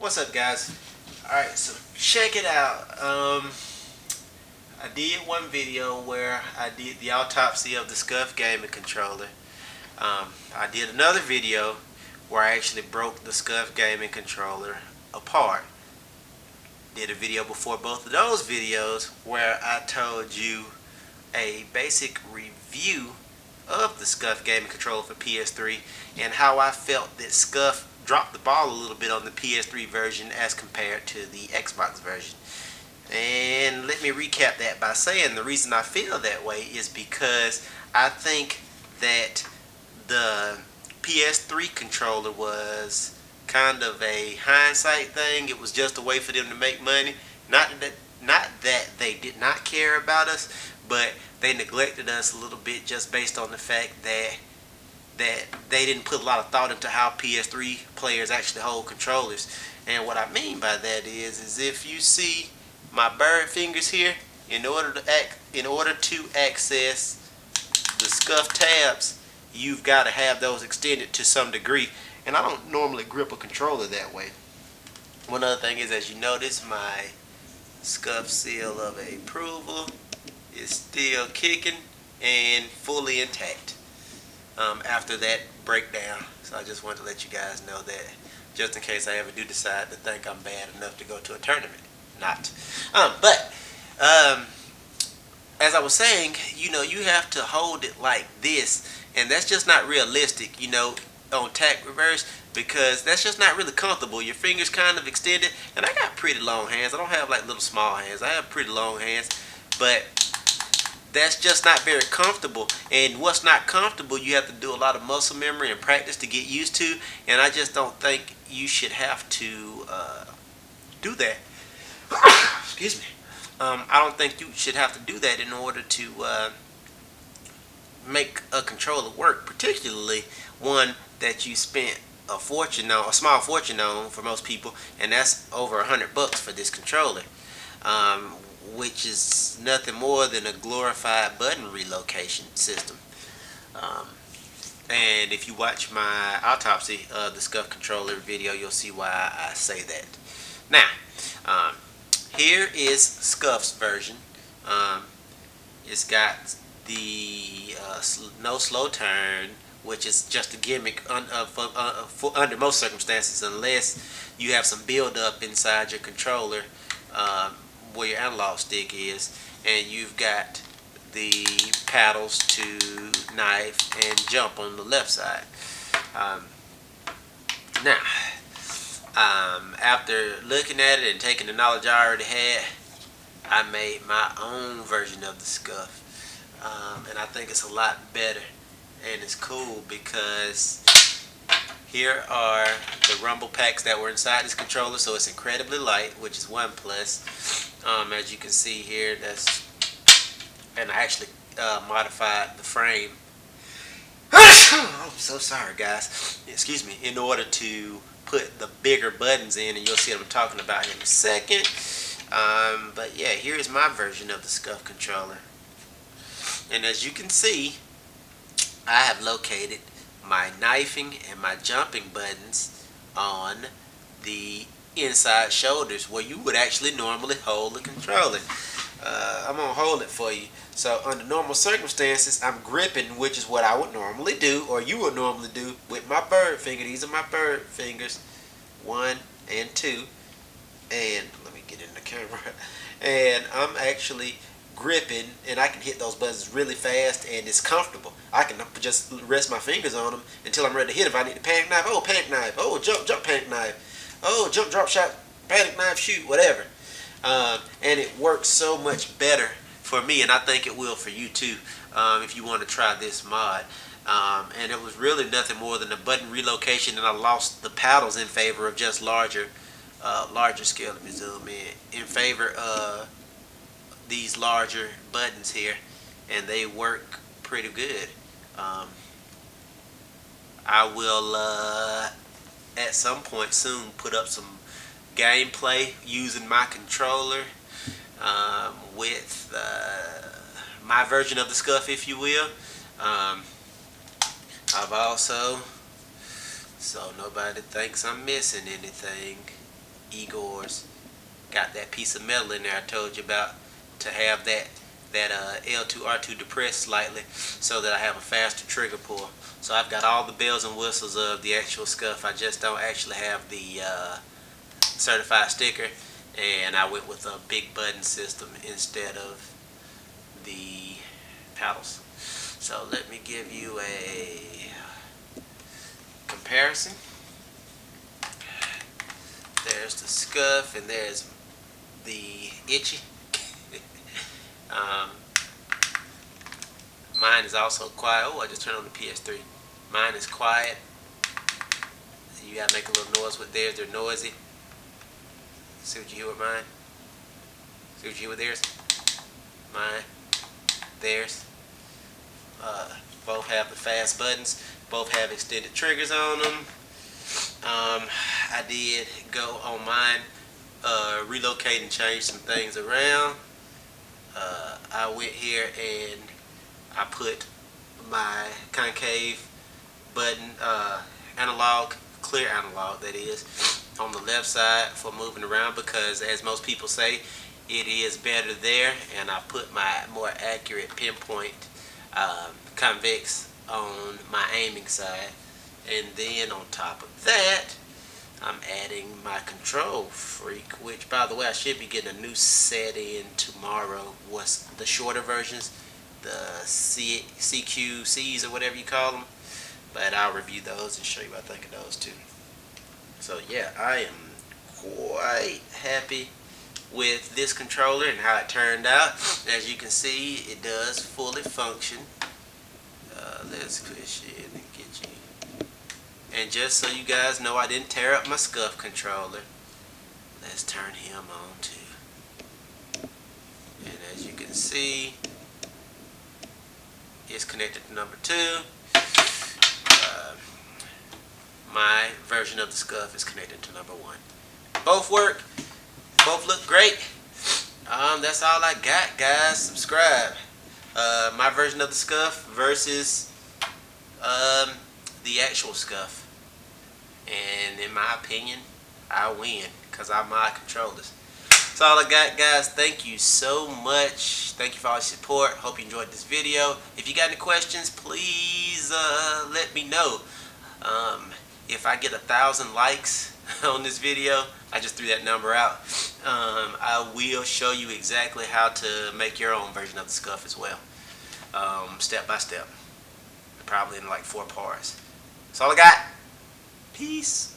What's up, guys? Alright, so check it out. I did one video where I did the autopsy of the Scuff gaming controller. I did another video where I actually broke the Scuff gaming controller apart. Did a video before both of those videos where I told you a basic review of the Scuff gaming controller for PS3 and how I felt that Scuff dropped the ball a little bit on the PS3 version as compared to the Xbox version. And let me recap that by saying the reason I feel that way is because I think that the PS3 controller was kind of a hindsight thing. It was just a way for them to make money. Not that they did not care about us, but they neglected us a little bit just based on the fact that they didn't put a lot of thought into how PS3 players actually hold controllers. And what I mean by that is if you see my bird fingers here, in order to access the Scuff tabs, you've got to have those extended to some degree. And I don't normally grip a controller that way. One other thing is, as you notice, my Scuff seal of approval is still kicking and fully intact after that breakdown. So I just wanted to let you guys know that, just in case I ever do decide to think I'm bad enough to go to a tournament. Not. But as I was saying, you have to hold it like this, and that's just not realistic, on tack reverse, because that's just not really comfortable. Your fingers kind of extended, and I got pretty long hands. I don't have like little small hands. I have pretty long hands, but that's just not very comfortable. And what's not comfortable, you have to do a lot of muscle memory and practice to get used to, and I just don't think you should have to do that. Excuse me. I don't think you should have to do that in order to make a controller work, particularly one that you spent a fortune on, a small fortune on for most people, and that's over $100 for this controller, which is nothing more than a glorified button relocation system. And if you watch my autopsy of the Scuff controller video, you'll see why I say that. Now, here is Scuff's version. It's got the no slow turn, which is just a gimmick under most circumstances, unless you have some build up inside your controller where your analog stick is, and you've got the paddles to knife and jump on the left side. Now, after looking at it and taking the knowledge I already had, I made my own version of the Scuff, and I think it's a lot better, and it's cool because here are the rumble packs that were inside this controller, so it's incredibly light, which is one plus. As you can see here, and I actually modified the frame. Oh, I'm so sorry, guys. Excuse me. In order to put the bigger buttons in, and you'll see what I'm talking about in a second. But yeah, here's my version of the Scuff controller. And as you can see, I have located my knifing and my jumping buttons on the inside shoulders where you would actually normally hold the controller. I'm going to hold it for you. So under normal circumstances, I'm gripping, which is what I would normally do, or you would normally do, with my bird finger. These are my bird fingers, 1 and 2. And let me get in the camera. And I'm actually gripping, and I can hit those buttons really fast, and it's comfortable. I can just rest my fingers on them until I'm ready to hit. If I need to panic knife, oh, panic knife. Oh, jump, panic knife. Oh, jump, drop shot, panic knife, shoot, whatever. And it works so much better for me, and I think it will for you too, if you want to try this mod. And it was really nothing more than a button relocation, and I lost the paddles in favor of just larger scale. Let me zoom in favor of these larger buttons here, and they work pretty good. I will at some point soon put up some gameplay using my controller with my version of the Scuff, if you will. I've also, so nobody thinks I'm missing anything, Igor's. Got that piece of metal in there I told you about to have that L2R2 depressed slightly so that I have a faster trigger pull. So I've got all the bells and whistles of the actual scuff. I just don't actually have the certified sticker, and I went with a big button system instead of the paddles. So let me give you a comparison. There's the scuff and there's the itchy. Mine is also quiet. Oh, I just turned on the PS3. Mine is quiet. You gotta make a little noise with theirs. They're noisy. See what you hear with mine? See what you hear with theirs? Mine. Theirs. Both have the fast buttons. Both have extended triggers on them. I did go on mine, relocate and change some things around. I went here and I put my concave button, analog, clear analog that is, on the left side for moving around because, as most people say, it is better there, and I put my more accurate pinpoint convex on my aiming side. And then on top of that, I'm adding my control freak, which, by the way, I should be getting a new set in tomorrow. What's the shorter versions, the CQCs or whatever you call them. But I'll review those and show you what I think of those too. So yeah, I am quite happy with this controller and how it turned out. As you can see, it does fully function. Let's push it and get you. And just so you guys know, I didn't tear up my scuff controller. Let's turn him on too. And as you can see, it's connected to number 2. My version of the scuff is connected to number 1. Both work. Both look great. That's all I got, guys. Subscribe. My version of the scuff versus the actual scuff. And in my opinion, I win because I mod controllers. That's all I got, guys. Thank you so much. Thank you for all your support. Hope you enjoyed this video. If you got any questions, please let me know. If I get 1,000 likes on this video, I just threw that number out, I will show you exactly how to make your own version of the scuff as well, step by step, probably in like 4 parts. That's all I got. Peace.